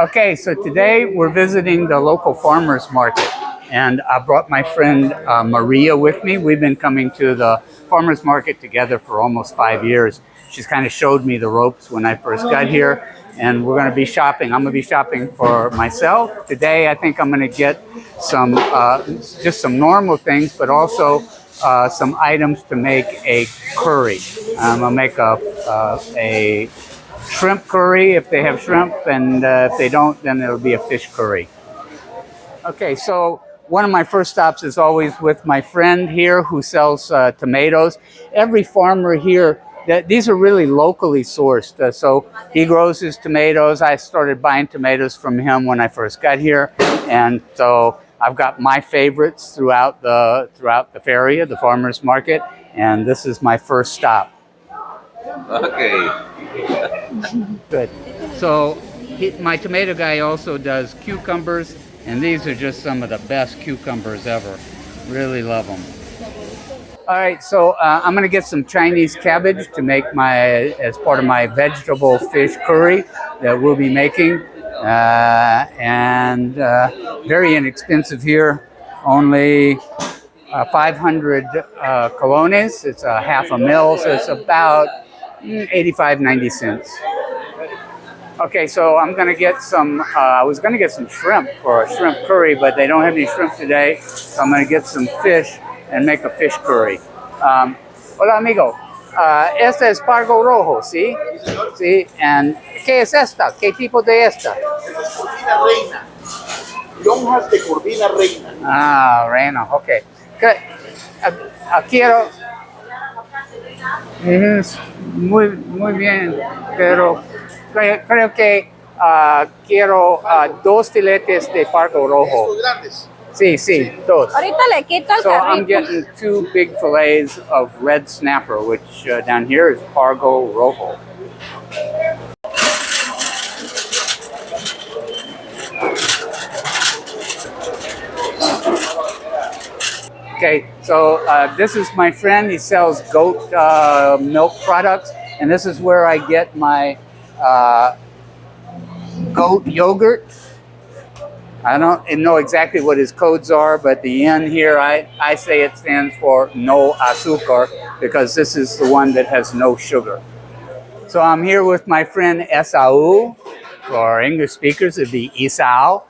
Okay, so today we're visiting the local farmers market, and I brought my friend Maria with me. We've been coming to the farmers market together for almost 5 years. She's kind of showed me the ropes when I first got here, and we're going to be shopping. I'm going to be shopping for myself. Today I think I'm going to get some, just some normal things, but also some items to make a curry. I'm going to make a shrimp curry if they have shrimp, and if they don't, then it'll be a fish curry. Okay, so one of my first stops is always with my friend here who sells tomatoes. Every farmer here, these are really locally sourced. So he grows his tomatoes. I started buying tomatoes from him when I first got here, and so I've got my favorites throughout the feria, the farmers market, and this is my first stop. Okay. Good. So my tomato guy also does cucumbers, and these are just some of the best cucumbers ever. Really love them. All right, so I'm going to get some Chinese cabbage to make as part of my vegetable fish curry that we'll be making, and very inexpensive here, only 500 colones. It's a half a mil, so it's about 85-90 cents. Okay, so I'm gonna get some, I was gonna get some shrimp for a shrimp curry, but they don't have any shrimp today, so I'm gonna get some fish and make a fish curry. Hola amigo, este es pargo rojo, ¿sí? Sí, and ¿qué es esta? ¿Qué tipo de esta? Corvina reina. Lonjas de corvina reina. Ah, reina, ok. Quiero... muy bien, pero creo que quiero 2 filetes de pargo rojo. Estos grandes. Sí, 2. Ahorita le quito el So I'm carrito. getting 2 big fillets of red snapper, which down here is pargo rojo. Okay, so this is my friend. He sells goat milk products, and this is where I get my goat yogurt. I don't know exactly what his codes are, but the N here, I say it stands for no azúcar, because this is the one that has no sugar. So I'm here with my friend Esau. For English speakers, it'd be Esau.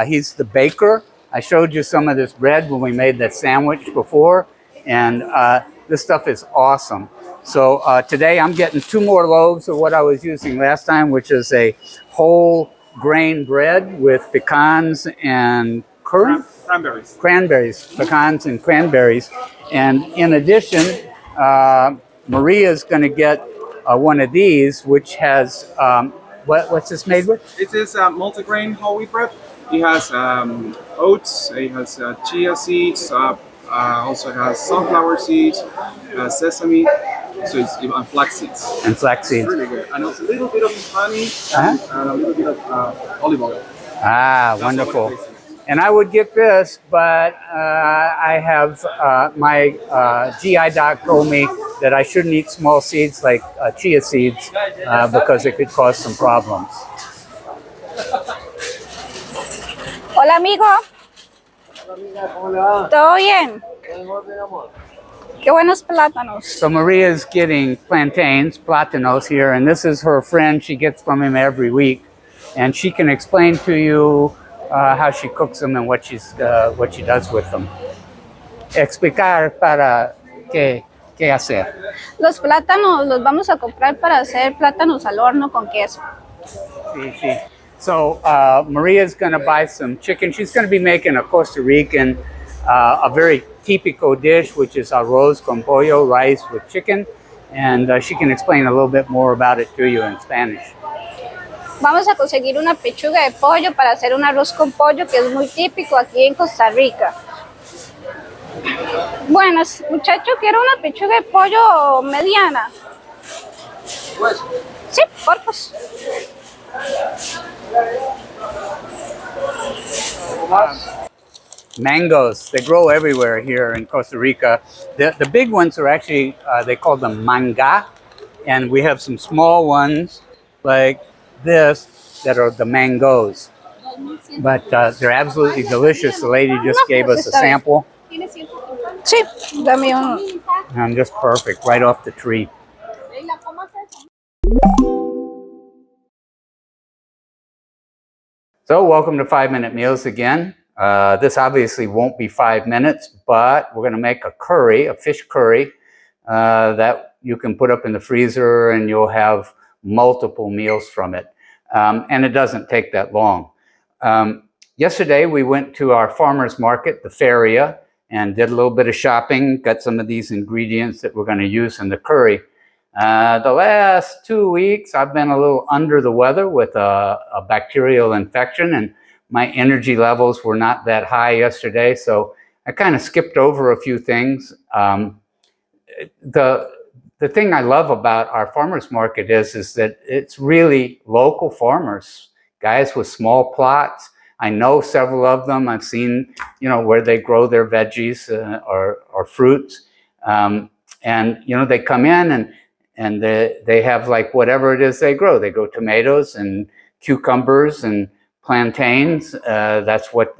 He's the baker. I showed you some of this bread when we made that sandwich before, and this stuff is awesome. So today I'm getting 2 more loaves of what I was using last time, which is a whole grain bread with pecans and Cranberries. Cranberries, pecans and cranberries. And in addition, Maria's going to get one of these, which has, what's this made with? It is multigrain whole wheat bread. It has oats, it has chia seeds, also has sunflower seeds, sesame, so it's and flax seeds. And flax seeds. It's really good. And also a little bit of honey and a little bit of olive oil. Ah, wonderful. And I would get this, but I have my GI doc told me that I shouldn't eat small seeds like chia seeds because it could cause some problems. Hola amigo. ¿Todo bien? Qué buenos plátanos. So Maria's getting plantains, plátanos here, and this is her friend. She gets from him every week, and she can explain to you how she cooks them and what she does with them. Explicar para qué hacer. Los plátanos los vamos a comprar para hacer plátanos al horno con queso. Sí. So Maria's going to buy some chicken. She's going to be making a Costa Rican, a very típico dish, which is arroz con pollo, rice with chicken. And she can explain a little bit more about it to you in Spanish. Vamos a conseguir una pechuga de pollo para hacer un arroz con pollo que es muy típico aquí en Costa Rica. Buenas, muchacho, quiero una pechuga de pollo mediana. Sí, por favor. Mangoes, they grow everywhere here in Costa Rica. The big ones are actually, they call them manga, and we have some small ones like this that are the mangoes. But they're absolutely delicious. The lady just gave us a sample. Sí, dame uno. And just perfect, right off the tree. So welcome to 5-Minute Meals again. This obviously won't be 5 minutes, but we're going to make a curry, a fish curry, that you can put up in the freezer and you'll have multiple meals from it. And it doesn't take that long. Yesterday we went to our farmer's market, the Feria, and did a little bit of shopping, got some of these ingredients that we're going to use in the curry. The last 2 weeks, I've been a little under the weather with a bacterial infection, and my energy levels were not that high yesterday, so I kind of skipped over a few things. The thing I love about our farmers market is that it's really local farmers, guys with small plots. I know several of them. I've seen, where they grow their veggies or fruits, and they come in and they have like whatever it is they grow. They grow tomatoes and cucumbers and plantains. That's what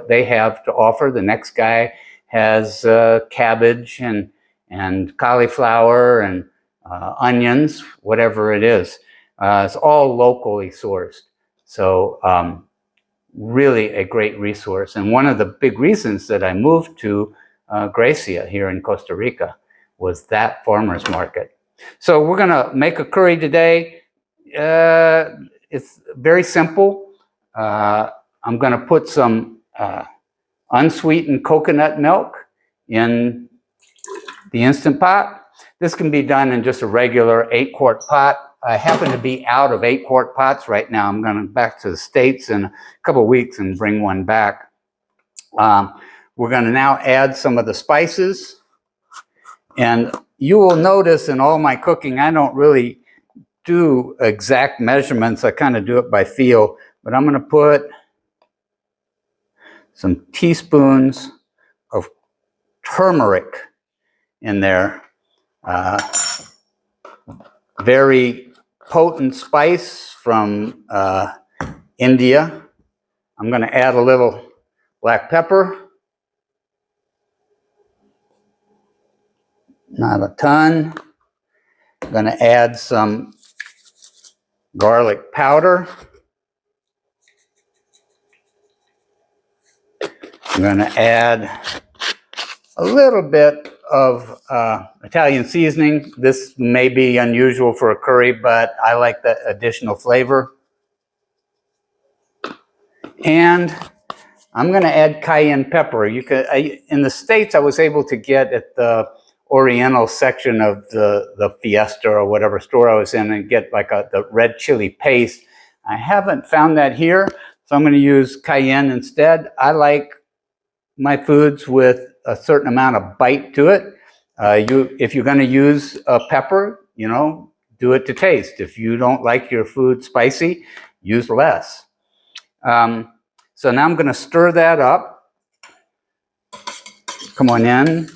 they have to offer. The next guy has cabbage and cauliflower and onions, whatever it is. It's all locally sourced. So really a great resource. And one of the big reasons that I moved to Gracia here in Costa Rica was that farmer's market. So we're going to make a curry today. It's very simple. I'm going to put some unsweetened coconut milk in the Instant Pot. This can be done in just a regular 8-quart pot. I happen to be out of 8-quart pots right now. I'm going back to the States in a couple of weeks and bring one back. We're going to now add some of the spices. And you will notice in all my cooking, I don't really do exact measurements. I kind of do it by feel. But I'm going to put some teaspoons of turmeric in there. Very potent spice from India. I'm going to add a little black pepper. Not a ton. I'm going to add some garlic powder. I'm going to add a little bit of Italian seasoning. This may be unusual for a curry, but I like the additional flavor. And I'm going to add cayenne pepper. In the States, I was able to get at the Oriental section of the Fiesta or whatever store I was in and get like the red chili paste. I haven't found that here, so I'm going to use cayenne instead. I like my foods with a certain amount of bite to it. If you're going to use a pepper, do it to taste. If you don't like your food spicy, use less. So now I'm going to stir that up. Come on in.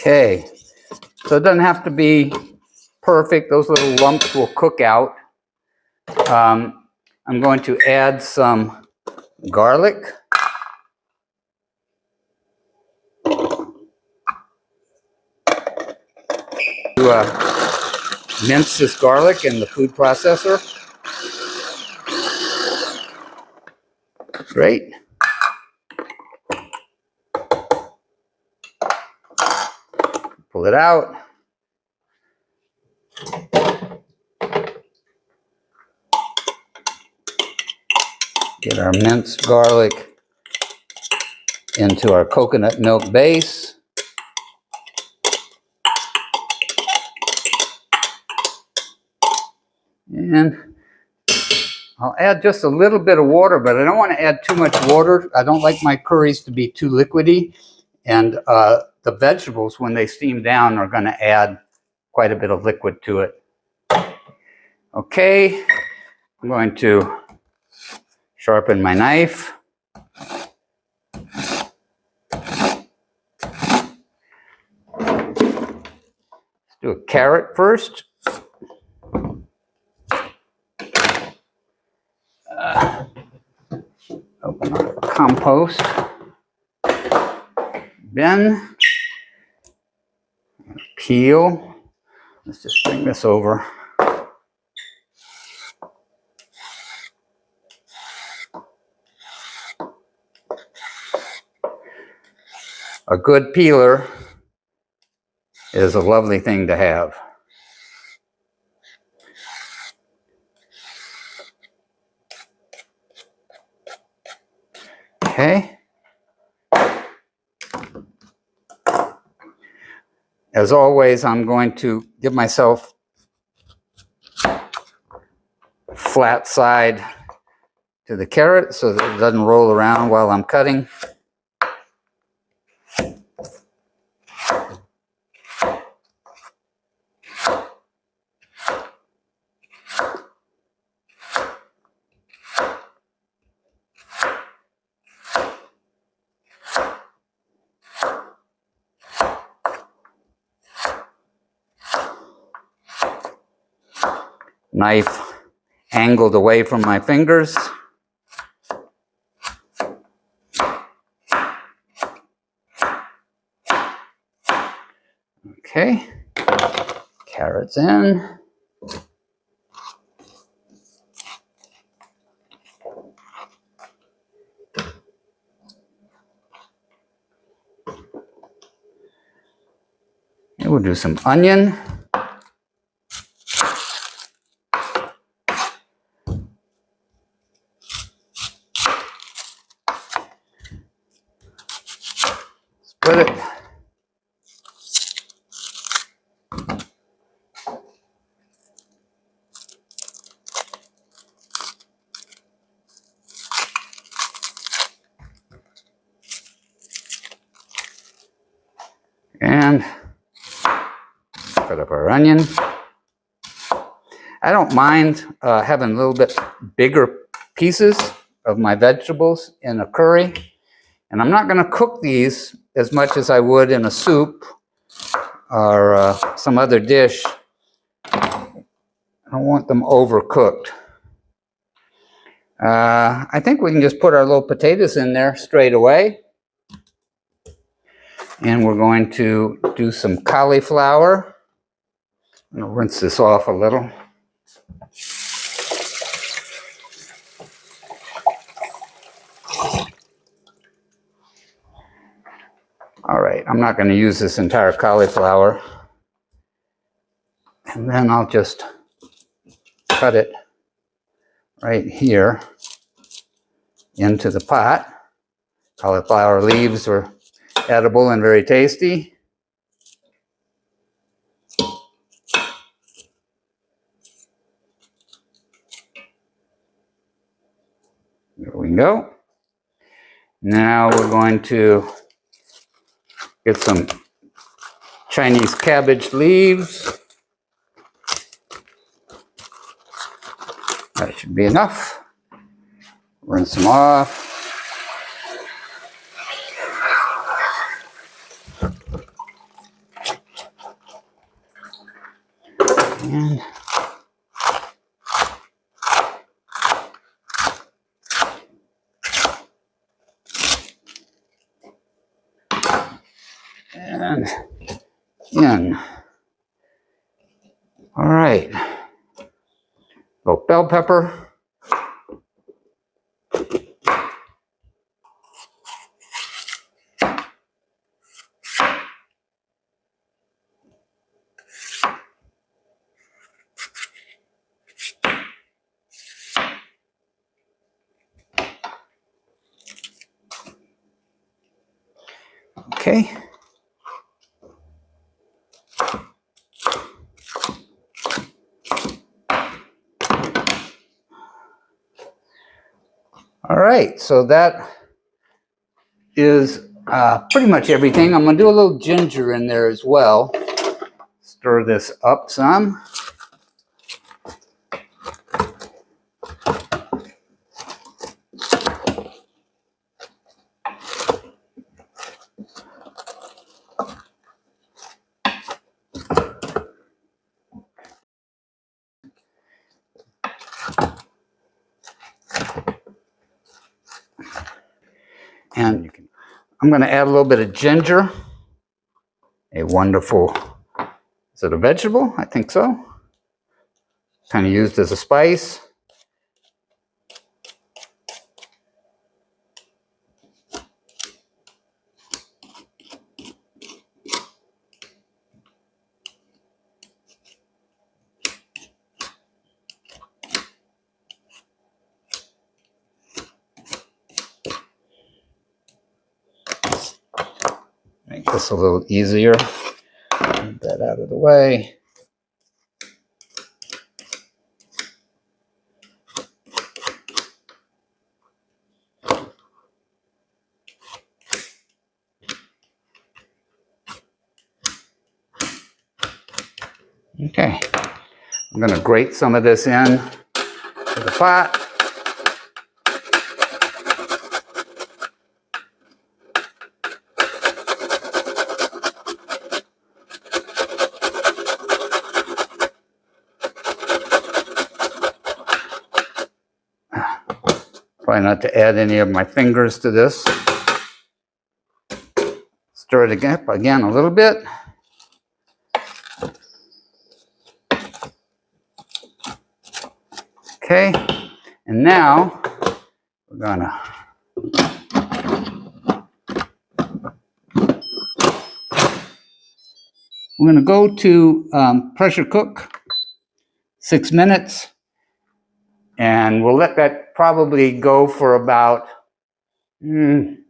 Okay, so it doesn't have to be perfect. Those little lumps will cook out. I'm going to add some garlic. Mince this garlic in the food processor. Great. Pull it out. Get our minced garlic into our coconut milk base. And I'll add just a little bit of water, but I don't want to add too much water. I don't like my curries to be too liquidy. And the vegetables, when they steam down, are going to add quite a bit of liquid to it. Okay, I'm going to Sharpen my knife. Let's do a carrot first. Open our compost bin. Peel. Let's just bring this over. A good peeler is a lovely thing to have. Okay. As always, I'm going to give myself flat side to the carrot so that it doesn't roll around while I'm cutting. Knife angled away from my fingers. Okay, carrots in. And we'll do some onion. Split it. And cut up our onion. I don't mind having a little bit bigger pieces of my vegetables in a curry. And I'm not going to cook these as much as I would in a soup or some other dish. I don't want them overcooked. I think we can just put our little potatoes in there straight away. And we're going to do some cauliflower. I'm going to rinse this off a little. All right, I'm not going to use this entire cauliflower. And then I'll just cut it right here into the pot. Cauliflower leaves are edible and very tasty. There we go. Now we're going to get some Chinese cabbage leaves. That should be enough. Rinse them off. And in. All right. Little bell pepper. Okay. All right, so that is pretty much everything. I'm going to do a little ginger in there as well. Stir this up some. And I'm going to add a little bit of ginger. A wonderful, is it a vegetable? I think so. Kind of used as a spice. Make this a little easier. Move that out of the way. Okay, I'm going to grate some of this in to the pot. Try not to add any of my fingers to this. Stir it again a little bit. Okay, and now we're gonna go to pressure cook 6 minutes, and we'll let that probably go for about 10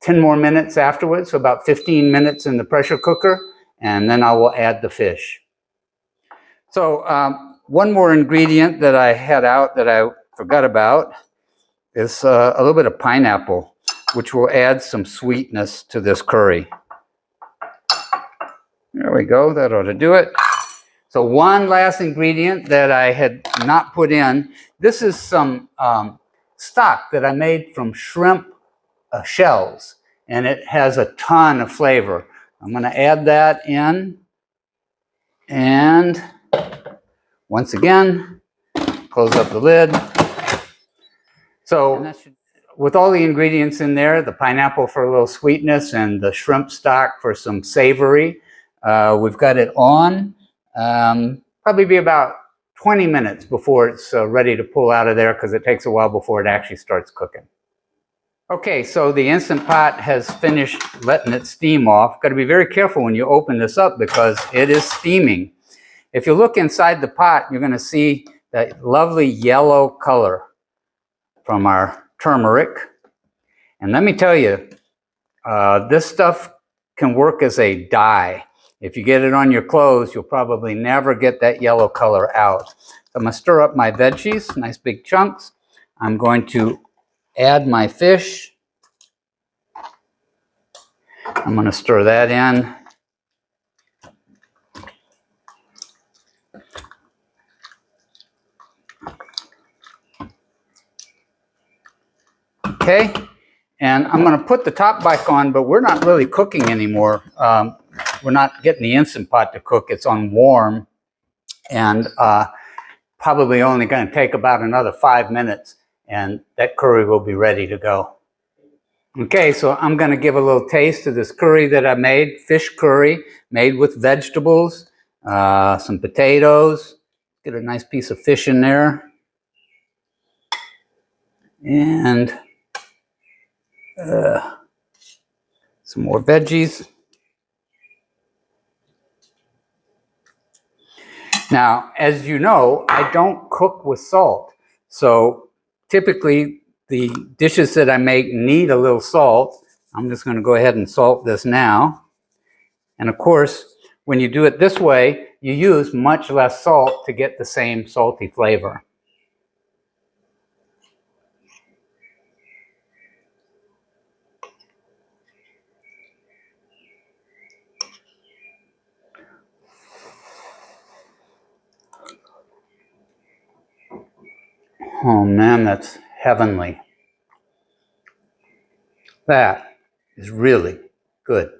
more minutes afterwards, so about 15 minutes in the pressure cooker, and then I will add the fish. So one more ingredient that I had out that I forgot about is a little bit of pineapple, which will add some sweetness to this curry. There we go, that ought to do it. So one last ingredient that I had not put in, this is some stock that I made from shrimp shells, and it has a ton of flavor. I'm going to add that in, and once again, close up the lid. So with all the ingredients in there, the pineapple for a little sweetness and the shrimp stock for some savory, we've got it on. Probably be about 20 minutes before it's ready to pull out of there, because it takes a while before it actually starts cooking. Okay, so the Instant Pot has finished letting its steam off. Got to be very careful when you open this up because it is steaming. If you look inside the pot, you're going to see that lovely yellow color from our turmeric. And let me tell you, this stuff can work as a dye. If you get it on your clothes, you'll probably never get that yellow color out. So I'm going to stir up my veggies, nice big chunks. I'm going to add my fish. I'm going to stir that in. Okay, and I'm going to put the top back on, but we're not really cooking anymore. We're not getting the Instant Pot to cook. It's on warm, and probably only going to take about another 5 minutes, and that curry will be ready to go. Okay, so I'm going to give a little taste of this curry that I made, fish curry made with vegetables, some potatoes. Get a nice piece of fish in there. And some more veggies. Now, as you know, I don't cook with salt. So typically the dishes that I make need a little salt. I'm just going to go ahead and salt this now. And of course, when you do it this way, you use much less salt to get the same salty flavor. Oh man, that's heavenly. That is really good.